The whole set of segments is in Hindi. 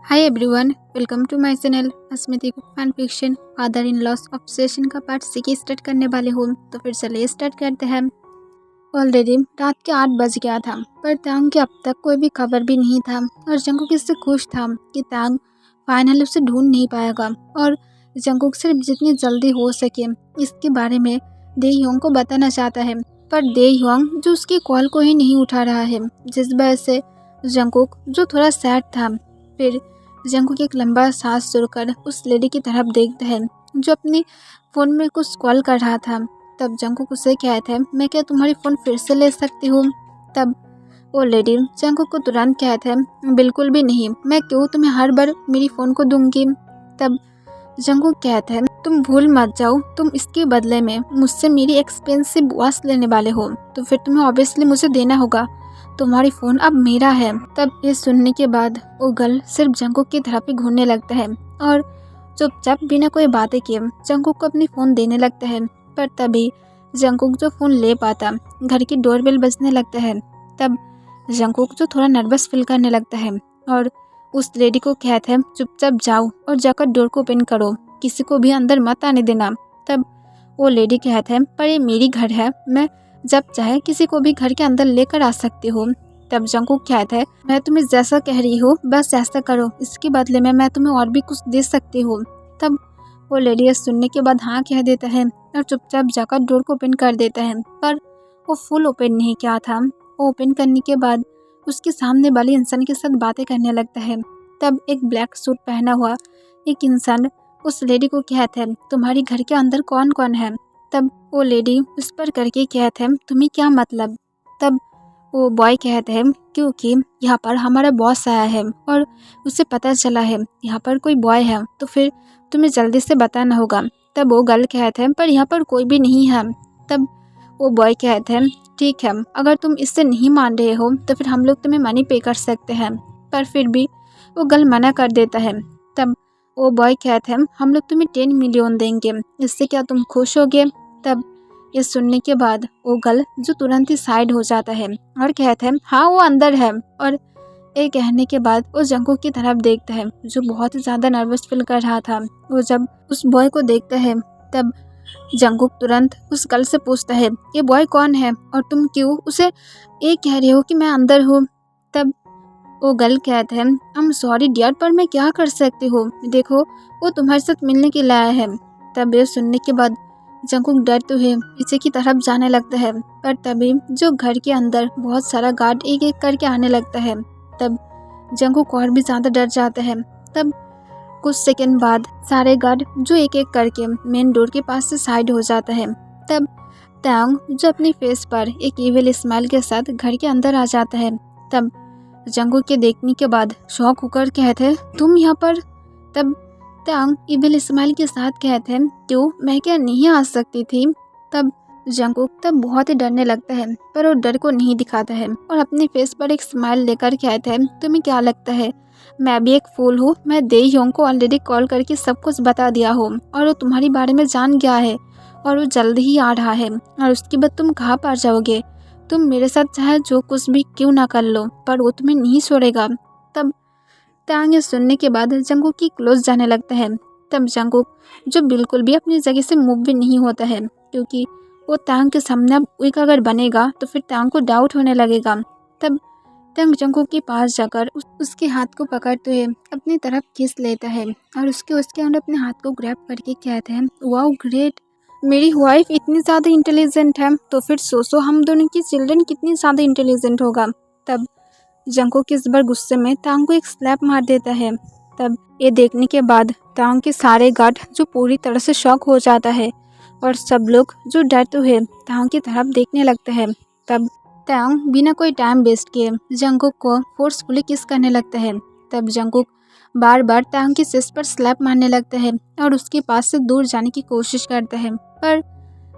Hi everyone, welcome to my channel Asmita cook fan fiction father in law's obsession का पार्ट 6 स्टार्ट करने वाले हूँ। तो फिर चलिए स्टार्ट करते हैं। ऑलरेडी रात के 8 बज गया था, पर तांग के अब तक कोई भी खबर भी नहीं था और जंगकुक इससे खुश था कि तांग फाइनली उसे ढूंढ नहीं पाएगा और जंगकुक सिर्फ जितनी जल्दी हो सके इसके बारे में दे ह्योंग को बताना चाहता है। पर दे ह्योंग जो उसकी कॉल को ही नहीं उठा रहा है, जिस वजह से जंगकुक जो थोड़ा सैड था। फिर जंगकुक एक लंबा सांस छोड़कर उस लेडी की तरफ देखता है जो अपनी फ़ोन में कुछ कॉल कर रहा था। तब जंगकुक उसे कहता है, मैं क्या तुम्हारी फ़ोन फिर से ले सकती हूँ? तब वो लेडी जंगकुक को तुरंत कहता है, बिल्कुल भी नहीं, मैं क्यों तुम्हें हर बार मेरी फ़ोन को दूंगी। तब जंगकुक कहता है, तुम भूल मत जाओ, तुम इसके बदले में मुझसे मेरी एक्सपेंसिव वॉच लेने वाले हो, तो फिर तुम्हें ऑब्वियसली मुझे देना होगा। तुम्हारी फ़ोन अब मेरा है। तब ये सुनने के बाद वो गर्ल सिर्फ जंगकुक की तरफ ही घूरने लगता है और चुपचाप बिना कोई बातें किए जंगकुक को अपनी फ़ोन देने लगता है। पर तभी जंगकुक जो फ़ोन ले पाता, घर की डोरबेल बजने लगता है। तब जंगकुक जो थोड़ा नर्वस फील करने लगता है और उस लेडी को कहता है, चुपचाप जाओ और जाकर डोर को ओपन करो, किसी को भी अंदर मत आने देना। तब वो लेडी कहता है, पर ये मेरी घर है, मैं जब चाहे किसी को भी घर के अंदर लेकर आ सकती हूँ। तब जंगकुक कहता है, मैं तुम्हें जैसा कह रही हूँ बस ऐसा करो, इसके बदले में मैं तुम्हें और भी कुछ दे सकती हूँ। तब वो लेडी सुनने के बाद हाँ कह देता है और चुपचाप जाकर डोर को ओपन कर देता है। पर वो फुल ओपन नहीं किया था। वो ओपन करने के बाद उसके सामने वाले इंसान के साथ बातें करने लगता है। तब एक ब्लैक सूट पहना हुआ एक इंसान उस लेडी को कहता है, तुम्हारी घर के अंदर कौन कौन है? तब वो लेडी उस पर करके कहते हैं, तुम्हें क्या मतलब? तब वो बॉय कहते हैं, क्योंकि यहाँ पर हमारा बॉस आया है और उसे पता चला है यहाँ पर कोई बॉय है, तो फिर तुम्हें जल्दी से बताना होगा। तब वो गर्ल कहते हैं, पर यहाँ पर कोई भी नहीं है। तब वो बॉय कहते हैं, ठीक है, अगर तुम इससे नहीं मान रहे हो तो फिर हम लोग तुम्हें मनी पे कर सकते हैं। पर फिर भी वो गर्ल मना कर देता है। तब वो बॉय कहते हैं, हम लोग तुम्हें 10 मिलियन देंगे, इससे क्या तुम खुश होगे? तब ये सुनने के बाद वो गर्ल जो तुरंत ही साइड हो जाता है और कहता है, हाँ वो अंदर है। और ये कहने के बाद वो जंगकुक की तरफ देखता है जो बहुत ही ज़्यादा नर्वस फील कर रहा था। वो जब उस बॉय को देखता है तब जंगकुक तुरंत उस गर्ल से पूछता है, ये बॉय कौन है और तुम क्यों उसे ये कह रहे हो कि मैं अंदर हूँ? तब वो गर्ल कहता है, आई एम सॉरी डियर, पर मैं क्या कर सकती हूँ, देखो वो तुम्हारे साथ मिलने के लिए आया है। तब ये सुनने के बाद जंगकुक डरते हुए पीछे की तरफ जाने लगता है। पर तभी जो घर के अंदर बहुत सारा गार्ड एक एक करके आने लगता है। तब जंगकुक और भी ज़्यादा डर जाता है। तब कुछ सेकंड बाद सारे गार्ड जो एक एक करके मेन डोर के पास से साइड हो जाता है। तब तांग जो अपने फेस पर एक इविल स्माइल के साथ घर के अंदर आ जाता है। तब जंगकुक के देखने के बाद शॉक होकर कहते हैं, तुम यहाँ पर? तब तांग इविल स्माइल के साथ कहते हैं, क्यों, मैं क्या नहीं आ सकती थी? तब जंगकुक तब बहुत ही डरने लगता है, पर वो डर को नहीं दिखाता है और अपने फेस पर एक स्माइल लेकर कहता है, तुम्हें क्या लगता है मैं भी एक फूल हूँ? मैं दे ह्योंग को ऑलरेडी कॉल करके सब कुछ बता दिया हूँ और वो तुम्हारे बारे में जान गया है और वो जल्दी ही आ रहा है और उसके बाद तुम कहाँ पर जाओगे? तुम मेरे साथ चाहे जो कुछ भी क्यों ना कर लो, पर वो तुम्हें नहीं छोड़ेगा। तब तांग ये सुनने के बाद जंगकुक की क्लोज जाने लगता है। तब जंगकुक जो बिल्कुल भी अपनी जगह से मूव भी नहीं होता है, क्योंकि वो तांग के सामने अब वीक अगर बनेगा तो फिर तांग को डाउट होने लगेगा। तब तांग जंगकुक के पास जाकर उसके हाथ को पकड़ते हुए अपनी तरफ खींच लेता है और उसके अंदर अपने हाथ को ग्रैब करके कहते हैं, वाओ ग्रेट, मेरी वाइफ इतनी ज़्यादा इंटेलिजेंट है, तो फिर सोचो हम दोनों की चिल्ड्रन कितनी ज़्यादा इंटेलिजेंट होगा। तब जंगकुक इस बार गुस्से में तांग को एक स्लैप मार देता है। तब ये देखने के बाद तांग के सारे गार्ड जो पूरी तरह से शॉक हो जाता है और सब लोग जो डरते हुए तांग की तरफ देखने लगते हैं। तब तांग बिना कोई टाइम वेस्ट किए जंगकुक को फोर्सफुली किस करने लगता है। तब जंगकुक बार बार तांग की चेस्ट पर स्लैप मारने लगता है और उसके पास से दूर जाने की कोशिश करता है, पर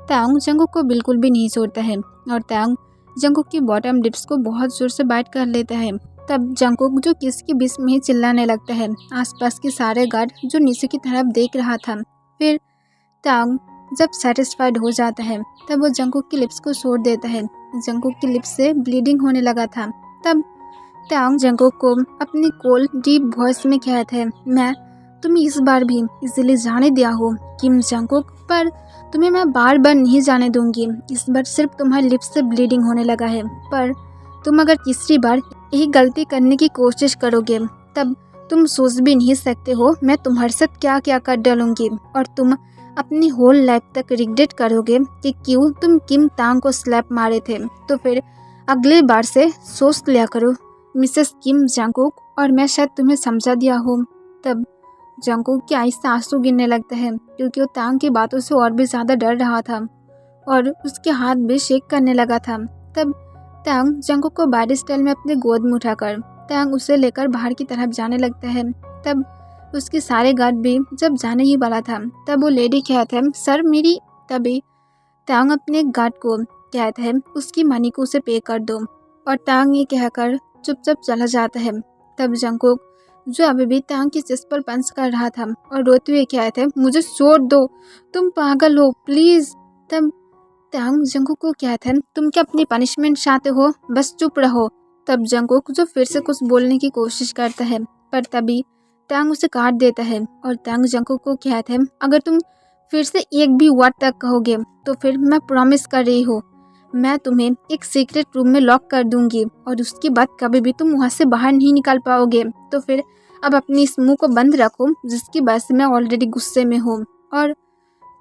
तांग जंगकुक को बिल्कुल भी नहीं छोड़ता है और तांग जंगकुक की बॉटम लिप्स को बहुत जोर से बाइट कर लेता है। तब जंगकुक जो किस के बीच में ही चिल्लाने लगता है। आसपास के सारे गार्ड जो नीचे की तरफ देख रहा था। फिर तांग जब सेटिस्फाइड हो जाता है तब वो जंगकुक की लिप्स को छोड़ देता है। जंगकुक की लिप्स से ब्लीडिंग होने लगा था। तब त्यांग जंगकुक को अपनी कोल्ड डीप वॉइस में कहते हैं, मैं तुम्हें इस बार भी इसीलिए जाने दिया हो किम जंगकुक, पर तुम्हें मैं बार बार नहीं जाने दूंगी। इस बार सिर्फ तुम्हारे लिप्स से ब्लीडिंग होने लगा है, पर तुम अगर तीसरी बार यही गलती करने की कोशिश करोगे तब तुम सोच भी नहीं सकते हो मैं तुम्हारे साथ क्या क्या कर डालूंगी, और तुम अपनी होल लाइफ तक रिग्रेट करोगे कि क्यों तुम किम तांग को स्लैप मारे थे। तो फिर अगले बार से सोच लिया करो मिसेस किम जंगकुक, और मैं शायद तुम्हें समझा दिया हूँ। तब जंगकुक के आँख से आंसू गिरने लगते हैं क्योंकि वो तांग की बातों से और भी ज़्यादा डर रहा था और उसके हाथ भी शेक करने लगा था। तब तांग जंगकुक को बैड स्टाइल में अपने गोद में उठाकर तांग उसे लेकर बाहर की तरफ जाने लगता है। तब उसके सारे गार्ड भी जब जाने ही वाला था तब वो लेडी कहते हैं, सर मेरी। तभी तांग अपने गार्ड को कहते हैं उसकी मनी को उसे पे कर दो, और तांग ये कहकर चुपचाप चला जाता है। तब जंगकुक जो अभी भी तांग की चेस्ट पर पंच कर रहा था और रोते हुए कहते हैं, मुझे छोड़ दो, तुम पागल हो प्लीज। तब तांग जंगकुक को कहते हैं, तुम क्या अपनी पनिशमेंट चाहते हो, बस चुप रहो। तब जंगकुक जो फिर से कुछ बोलने की कोशिश करता है पर तभी तांग उसे काट देता है और तांग जंगकुक को कहते हैं, अगर तुम फिर से एक भी वर्ड तक कहोगे तो फिर मैं प्रॉमिस कर रही हूँ मैं तुम्हें एक सीक्रेट रूम में लॉक कर दूंगी और उसके बाद कभी भी तुम वहाँ से बाहर नहीं निकल पाओगे। तो फिर अब अपनी इस मुंह को बंद रखो जिसकी वजह से मैं ऑलरेडी गुस्से में हूँ। और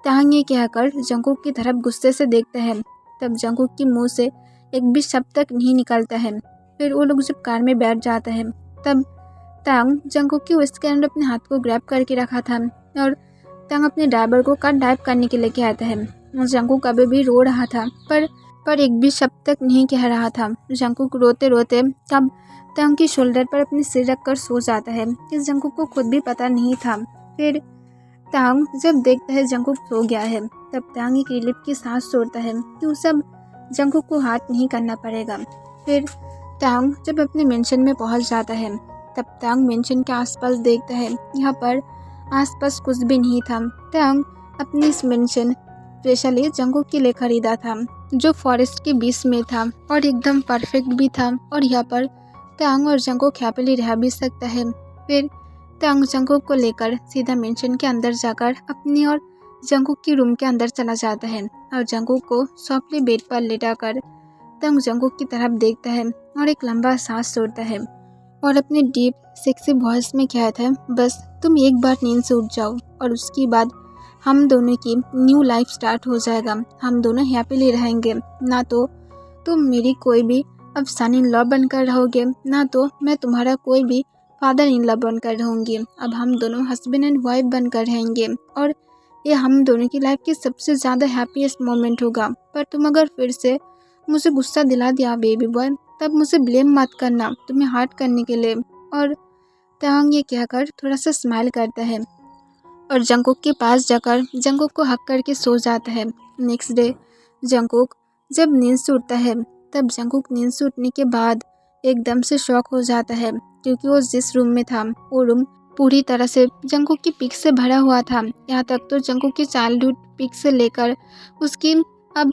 तांग ये कहकर जंगकुक की तरफ गुस्से से देखता है। तब जंगकुक के मुंह से एक भी शब्द तक नहीं निकलता है। फिर वो लोग जब कार में बैठ जाते हैं तब तांग जंगकुक की वेस्ट के अंदर अपने हाथ को ग्रैब करके रखा था और तांग अपने ड्राइवर को कार ड्राइव करने के लिए कहता है। जंगकुक अभी भी रो रहा था पर एक भी शब्द तक नहीं कह रहा था। जंगकुक रोते रोते तब तांग की शोल्डर पर अपनी सिर रखकर सो जाता है। इस जंगकुक को खुद भी पता नहीं था। फिर तांग जब देखता है जंगकुक सो गया है तब तांग एक रिलीफ की सांस छोड़ता है कि उसे अब जंगकुक को हाथ नहीं करना पड़ेगा। फिर तांग जब अपने मेंशन में पहुंच जाता है तब तांग मेंशन के आसपास देखता है, यहाँ पर आसपास कुछ भी नहीं था। तांग अपनी इस मेंशन स्पेशली जंगकुक के लिए खरीदा था जो फॉरेस्ट के बीच में था और एकदम परफेक्ट भी था, और यहाँ पर तांग और जंगकुक हैप्पीली रह भी सकता है। फिर तांग जंगकुक को लेकर सीधा मेंशन के अंदर जाकर अपनी और जंगकुक की रूम के अंदर चला जाता है और जंगकुक को सॉफ्टली बेड पर लेटाकर तांग जंगकुक की तरफ देखता है और एक लंबा सांस छोड़ता है और अपने डीप सेक्सी वॉइस में कहता है, बस तुम एक बार नींद से उठ जाओ और उसके बाद हम दोनों की न्यू लाइफ स्टार्ट हो जाएगा। हम दोनों हैप्पीली रहेंगे। ना तो तुम मेरी कोई भी अब सन इन लॉ बनकर रहोगे, ना तो मैं तुम्हारा कोई भी फादर इन लॉ बनकर रहूँगी। अब हम दोनों हस्बैंड एंड वाइफ बनकर रहेंगे और ये हम दोनों की लाइफ की सबसे ज़्यादा हैप्पीएस्ट मोमेंट होगा। पर तुम अगर फिर से मुझे गुस्सा दिला दिया बेबी बॉय, तब मुझे ब्लेम मत करना तुम्हें हर्ट करने के लिए। और तांग ये कहकर थोड़ा सा स्माइल करता है और जंगकुक के पास जाकर जंगकुक को हक करके सो जाता है। नेक्स्ट डे जंगकुक जब नींद से उठता है तब जंगकुक नींद से उठने के बाद एकदम से शॉक हो जाता है क्योंकि वो जिस रूम में था वो रूम पूरी तरह से जंगकुक की पिक से भरा हुआ था। यहाँ तक तो जंगकुक की चाइल्डहुड पिक से लेकर उसकी अब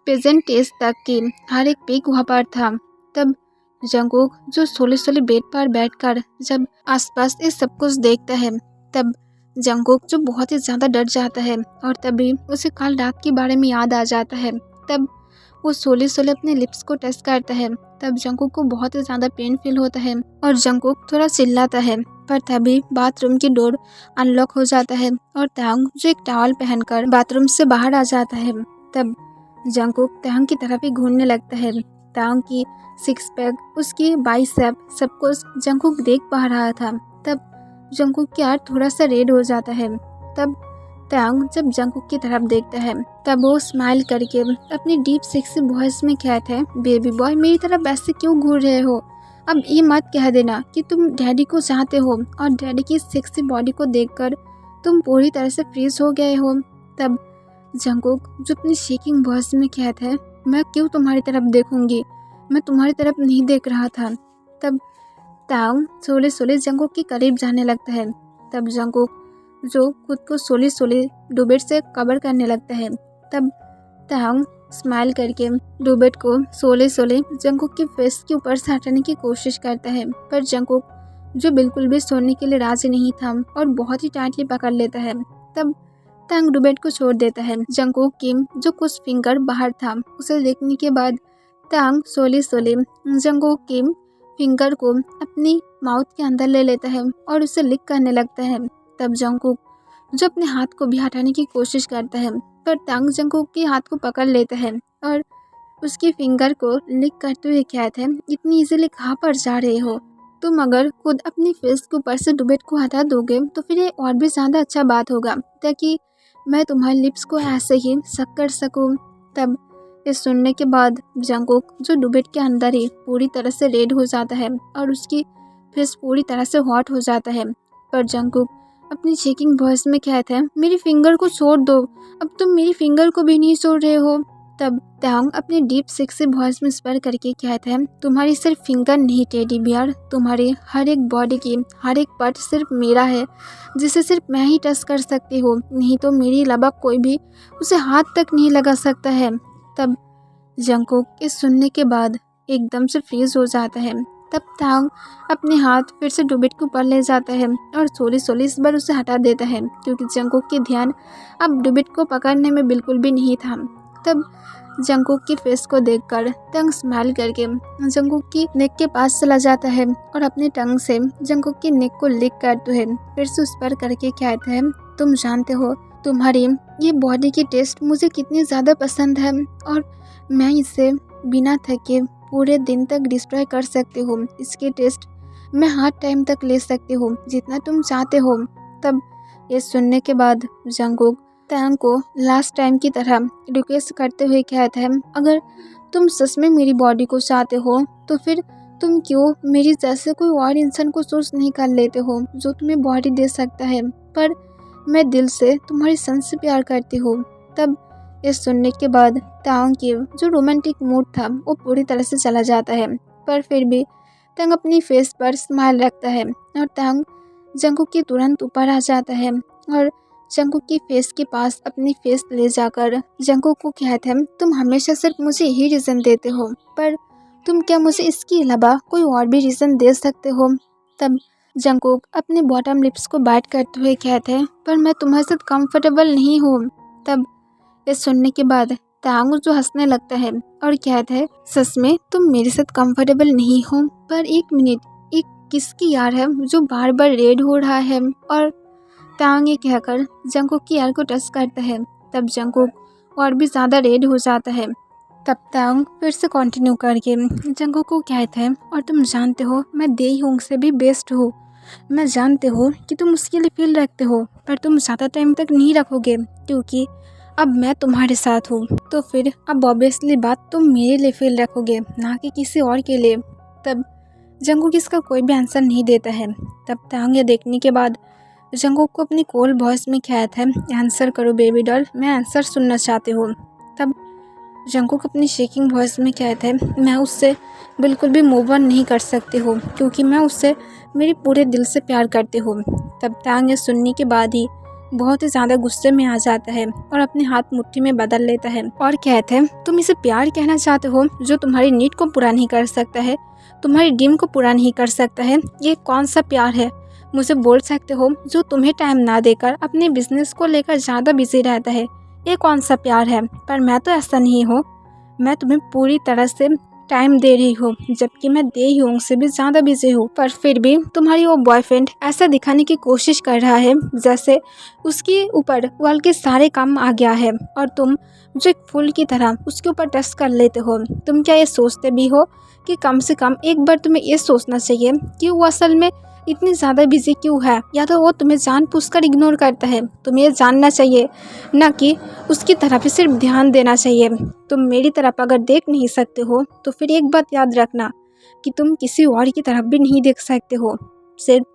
प्रेजेंट एज तक की हर एक पिक वहाँ पर था। तब जंगकुक जो सोले सोले बेड पर बैठकर जब आसपास इस सब कुछ देखता है तब जंगकुक जो बहुत ही ज़्यादा डर जाता है और तभी उसे कल रात के बारे में याद आ जाता है। तब वो सोले सोले अपने लिप्स को टच करता है। तब जंगकुक को बहुत ही ज़्यादा पेन फील होता है और जंगकुक थोड़ा चिल्लाता है, पर तभी बाथरूम की डोर अनलॉक हो जाता है और तांग जो एक टॉवल पहनकर बाथरूम से बाहर आ जाता है। तब जंगकुक तांग की तरफ ही घूरने लगता है। तांग की सिक्स पैक, उसकी बाइसेप, सब कुछ जंगकुक देख पा रहा था। तब जंगकुक की आँख थोड़ा सा रेड हो जाता है। तब तांग जब जंगकुक की तरफ देखता है तब वो स्माइल करके अपनी डीप सेक्सी वॉइस में कहता है, बेबी बॉय मेरी तरफ ऐसे क्यों घूर रहे हो, अब ये मत कह देना कि तुम डैडी को चाहते हो और डैडी की सेक्सी बॉडी को देखकर तुम पूरी तरह से फ्रीज हो गए हो। तब जंगकुक जो अपनी शेकिंग वॉइस में कहता है, मैं क्यों तुम्हारी तरफ देखूंगी, मैं तुम्हारी तरफ नहीं देख रहा था। तब तांग सोले सोले जंगकुक के करीब जाने लगता है। तब जंगकुक जो खुद को सोले सोले डुबेट से कवर करने लगता है। तब तांग स्माइल करके डुबेट को सोले सोले जंगकुक के फेस के ऊपर से हटाने की कोशिश करता है, पर जंगकुक जो बिल्कुल भी सोने के लिए राजी नहीं था और बहुत ही टाइटली पकड़ लेता है। तब तंग डुबेट को छोड़ देता है। जंगकुक की जो कुछ फिंगर बाहर था उसे देखने के बाद तंग सोले सोले जंगकुक की फिंगर को अपनी माउथ के अंदर ले लेता है और उसे लिक करने लगता है। तब जंगकुक जो अपने हाथ को भी हटाने की कोशिश करता है, पर तंग जंगकुक के हाथ को पकड़ लेता है और उसकी फिंगर को लिक करते हुए कहता है, इतनी इजीली कहाँ पर जा रहे हो? तुम अगर खुद अपनी फेस के ऊपर से डुबेट को हटा दोगे तो फिर ये और भी ज़्यादा अच्छा बात होगा, ताकि मैं तुम्हारे लिप्स को ऐसे ही सक कर सकूँ। तब ये सुनने के बाद जंगकुक जो डुबेट के अंदर ही पूरी तरह से रेड हो जाता है और उसकी फेस पूरी तरह से हॉट हो जाता है। पर जंगकुक अपनी शेकिंग वॉइस में कहता है, मेरी फिंगर को छोड़ दो, अब तुम मेरी फिंगर को भी नहीं छोड़ रहे हो। तब तांग अपने डीप सेक्सी वॉइस में स्वर करके कहता है, तुम्हारी सिर्फ फिंगर नहीं टेडी बियर, तुम्हारे हर एक बॉडी की हर एक पार्ट सिर्फ मेरा है, जिसे सिर्फ मैं ही टच कर सकती हूँ, नहीं तो मेरी अलावा कोई भी उसे हाथ तक नहीं लगा सकता है। तब जंगकुक इस सुनने के बाद एकदम से फ्रीज हो जाता है। तब तांग अपने हाथ फिर से डुबेट के ऊपर ले जाता है और सोली सोली इस बार उसे हटा देता है, क्योंकि जंगकुक की ध्यान अब डुबेट को पकड़ने में बिल्कुल भी नहीं था। तब जंगकुक की फेस को देखकर तंग स्माइल करके जंगकुक की नेक के पास चला जाता है और अपने टंग से जंगकुक की नेक को लिक करते हुए फिर से उस पर करके कहता है, तुम जानते हो तुम्हारी ये बॉडी की टेस्ट मुझे कितनी ज़्यादा पसंद है और मैं इसे बिना थके पूरे दिन तक डिस्ट्रॉय कर सकती हूँ। इसकी टेस्ट मैं हर टाइम तक ले सकती हूँ जितना तुम चाहते हो। तब ये सुनने के बाद जंगकुक तंग को लास्ट टाइम की तरह रिक्वेस्ट करते हुए कहता है, अगर तुम सच में मेरी बॉडी को चाहते हो तो फिर तुम क्यों मेरी जैसे कोई और इंसान को चूज नहीं कर लेते हो जो तुम्हें बॉडी दे सकता है, पर मैं दिल से तुम्हारी सन से प्यार करती हूँ। तब ये सुनने के बाद तांग की जो रोमांटिक मूड था वो पूरी तरह से चला जाता है, पर फिर भी तंग अपनी फेस पर स्माइल रखता है और तंग जंगकुक के तुरंत ऊपर आ जाता है और जंगकुक की फेस के पास अपनी फेस ले जाकर जंगकुक को कहता है, तुम हमेशा सिर्फ मुझे यही रीज़न देते हो, पर तुम क्या मुझे इसके अलावा कोई और भी रीज़न दे सकते हो? तब जंगकुक अपने बॉटम लिप्स को बाइट करते हुए कहते हैं, पर मैं तुम्हारे साथ कंफर्टेबल नहीं हूँ। तब ये सुनने के बाद तांग जो हंसने लगता है और कहता है, सच में तुम मेरे साथ कंफर्टेबल नहीं हो? पर एक मिनट, एक किसकी यार है जो बार बार रेड हो रहा है? और तांग ये कहकर जंगकुक की यार को टच करता है। तब जंगकुक और भी ज़्यादा रेड हो जाता है। तब तांग फिर से कंटिन्यू करके जंगकुक को कहता है, और तुम जानते हो मैं देहयोंग से भी बेस्ट हूँ। मैं जानते हो कि तुम उसके लिए फील रखते हो, पर तुम ज़्यादा टाइम तक नहीं रखोगे क्योंकि अब मैं तुम्हारे साथ हूँ, तो फिर अब ऑब्वियसली बात तुम मेरे लिए फील रखोगे, ना कि किसी और के लिए। तब जंगकुक इसका कोई भी आंसर नहीं देता है। तब तांग ये देखने के बाद जंगकुक को अपनी कोल्ड वॉइस में कहता है, आंसर करो बेबी डॉल, मैं आंसर सुनना चाहती हूँ। तब जंगकुक अपनी शेकिंग वॉइस में कहता है, मैं उससे बिल्कुल भी मूव ऑन नहीं कर सकती हूँ क्योंकि मैं उससे मेरे पूरे दिल से प्यार करती हूँ। तब तांग ये सुनने के बाद ही बहुत ही ज़्यादा गुस्से में आ जाता है और अपने हाथ मुट्ठी में बदल लेता है और कहता है, तुम इसे प्यार कहना चाहते हो जो तुम्हारी नीड को पूरा नहीं कर सकता है, तुम्हारी ड्रीम को पूरा नहीं कर सकता है? ये कौन सा प्यार है? मुझे बोल सकते हो जो तुम्हें टाइम ना देकर अपने बिजनेस को लेकर ज़्यादा बिजी रहता है? ये कौन सा प्यार है? पर मैं तो ऐसा नहीं हूँ, मैं तुम्हें पूरी तरह से टाइम दे रही हूँ, जबकि मैं देहयोंग से भी ज़्यादा बिजी हूँ, पर फिर भी तुम्हारी वो बॉयफ्रेंड ऐसा दिखाने की कोशिश कर रहा है जैसे उसके ऊपर वर्ल्ड के सारे काम आ गया है और तुम जो एक फूल की तरह उसके ऊपर टच कर लेते हो। तुम क्या ये सोचते भी हो कि कम से कम एक बार तुम्हें ये सोचना चाहिए कि वो असल में इतनी ज़्यादा बिजी क्यों है, या तो वो तुम्हें जानबूझकर इग्नोर करता है? तुम्हें ये जानना चाहिए, ना कि उसकी तरफ ही सिर्फ ध्यान देना चाहिए। तुम मेरी तरफ अगर देख नहीं सकते हो तो फिर एक बात याद रखना कि तुम किसी और की तरफ भी नहीं देख सकते हो। सिर्फ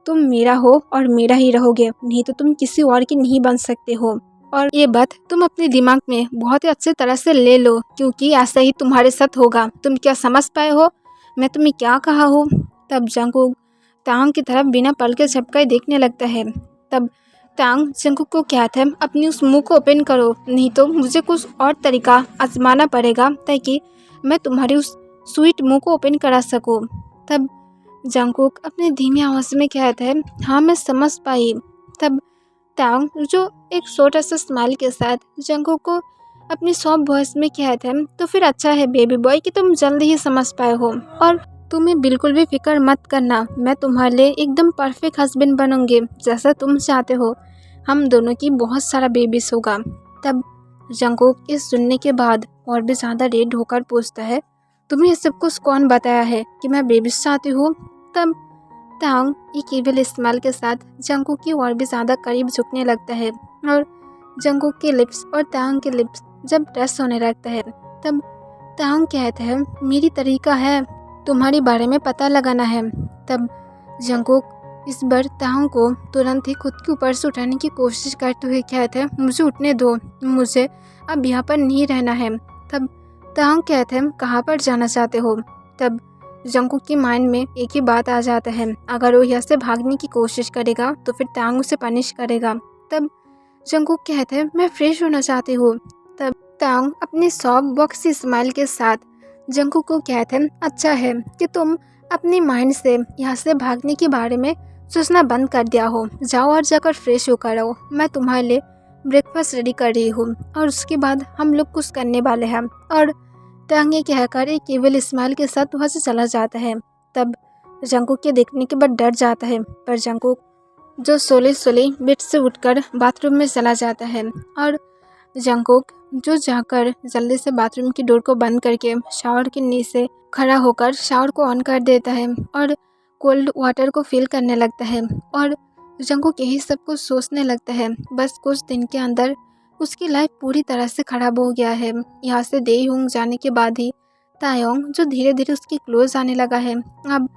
तुम मेरा हो और मेरा ही रहोगे, नहीं तो तुम किसी और की नहीं बन सकते हो। और ये बात तुम अपने दिमाग में बहुत ही अच्छी तरह से ले लो, क्योंकि ऐसा ही तुम्हारे साथ होगा। तुम क्या समझ पाए हो मैं तुम्हें क्या कहा हूँ? तब जंगकुक तांग की तरफ बिना पल के झपकाए देखने लगता है। तब तांग जंगकुक को कहता है अपनी उस मुंह को ओपन करो, नहीं तो मुझे कुछ और तरीका आजमाना पड़ेगा ताकि मैं तुम्हारी उस स्वीट मुंह को ओपन करा सकूं। तब जंगकुक अपने धीमी आवाज़ में कहता है हाँ मैं समझ पाई। तब तांग जो एक छोटा सा स्माइल के साथ जंगकुक को अपनी सॉफ्ट वॉइस में कहता है तो फिर अच्छा है बेबी बॉय कि तुम जल्द ही समझ पाए हो, और तुम्हें बिल्कुल भी फिक्र मत करना, मैं तुम्हारे लिए एकदम परफेक्ट हस्बैंड बनूंगी जैसा तुम चाहते हो। हम दोनों की बहुत सारा बेबीज होगा। तब जंगकुक इस सुनने के बाद और भी ज़्यादा रेड होकर पूछता है तुम्हें ये सब कुछ कौन बताया है कि मैं बेबीज चाहती हूँ। तब तांग एक इविल स्माइल के साथ जंगकुक की और भी ज़्यादा करीब झुकने लगता है और जंगकुक के लिप्स और तांग के लिप्स जब टच होने लगता है तब तांग कहता है मेरी तरीका है तुम्हारे बारे में पता लगाना है। तब जंगकुक इस बार तांग को तुरंत ही खुद के ऊपर से उठाने की कोशिश करते हुए कहता है मुझे उठने दो, मुझे अब यहाँ पर नहीं रहना है। तब तांग कहते हैं कहाँ पर जाना चाहते हो। तब जंगकुक की माइंड में एक ही बात आ जाता है, अगर वो यहाँ से भागने की कोशिश करेगा तो फिर तांग उसे पनिश करेगा। तब जंगकुक कहते हैं मैं फ्रेश होना चाहती हूँ। तब तांग अपनी सॉफ्ट बॉक्सी स्माइल के साथ जंगकुक को कहते हैं अच्छा है कि तुम अपनी माइंड से यहाँ से भागने के बारे में सोचना बंद कर दिया हो, जाओ और जाकर फ्रेश होकर आओ, मैं तुम्हारे लिए ब्रेकफास्ट रेडी कर रही हूँ और उसके बाद हम लोग कुछ करने वाले हैं। और तांग ये कहकर एक केवल स्माइल के साथ वहाँ से चला जाता है। तब जंगकुक के देखने के बाद डर जाता है, पर जंगकुक जो सोले बेड से उठकर बाथरूम में चला जाता है और जंगकुक जो जाकर जल्दी से बाथरूम की डोर को बंद करके शावर के नीचे खड़ा होकर शावर को ऑन कर देता है और कोल्ड वाटर को फील करने लगता है। और जंगकुक यही सब कुछ सोचने लगता है, बस कुछ दिन के अंदर उसकी लाइफ पूरी तरह से ख़राब हो गया है। यहाँ से देयोंग जाने के बाद ही तायोंग जो धीरे धीरे उसके क्लोज आने लगा है, अब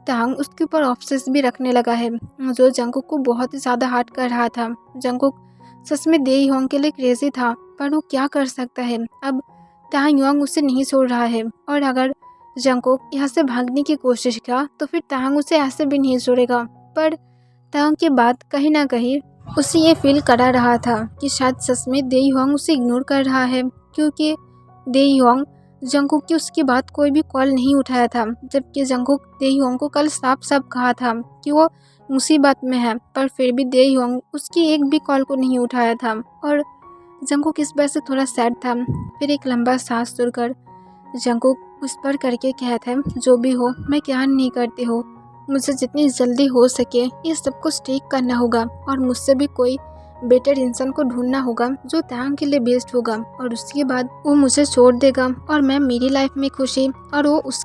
तांग उसके ऊपर ऑब्सेस भी रखने लगा है, जो जंगकुक को बहुत ही ज़्यादा हर्ट कर रहा था। जंगकुक सच में देयोंग के लिए क्रेजी था, पर वो क्या कर सकता है, अब तायोंग उसे नहीं छोड़ रहा है। और अगर जंगकुक यहाँ से भागने की कोशिश किया तो फिर तांग उसे ऐसे भी नहीं छोड़ेगा। पर तांग के बाद कहीं ना कहीं उसे ये फील करा रहा था कि शायद सच में देयोंग उसे इग्नोर कर रहा है, क्योंकि देयोंग जंगकुक की उसकी बात कोई भी कॉल नहीं उठाया था, जबकि जंगकुक देयोंग को कल साफ साफ कहा था कि वो मुसीबत में है, पर फिर भी देयोंग उसकी एक भी कॉल को नहीं उठाया था। और जंगकुक इस बात से थोड़ा सैड था। फिर एक लंबा सांस छोड़कर जंगकुक उस पर करके कहता है जो भी हो मैं क्या नहीं करती हो, मुझे जितनी जल्दी हो सके ये सब कुछ ठीक करना होगा और मुझसे भी कोई बेटर इंसान को ढूंढना होगा जो तांग के लिए बेस्ट होगा, और उसके बाद वो मुझे छोड़ देगा और मैं मेरी लाइफ में खुशी और वो उस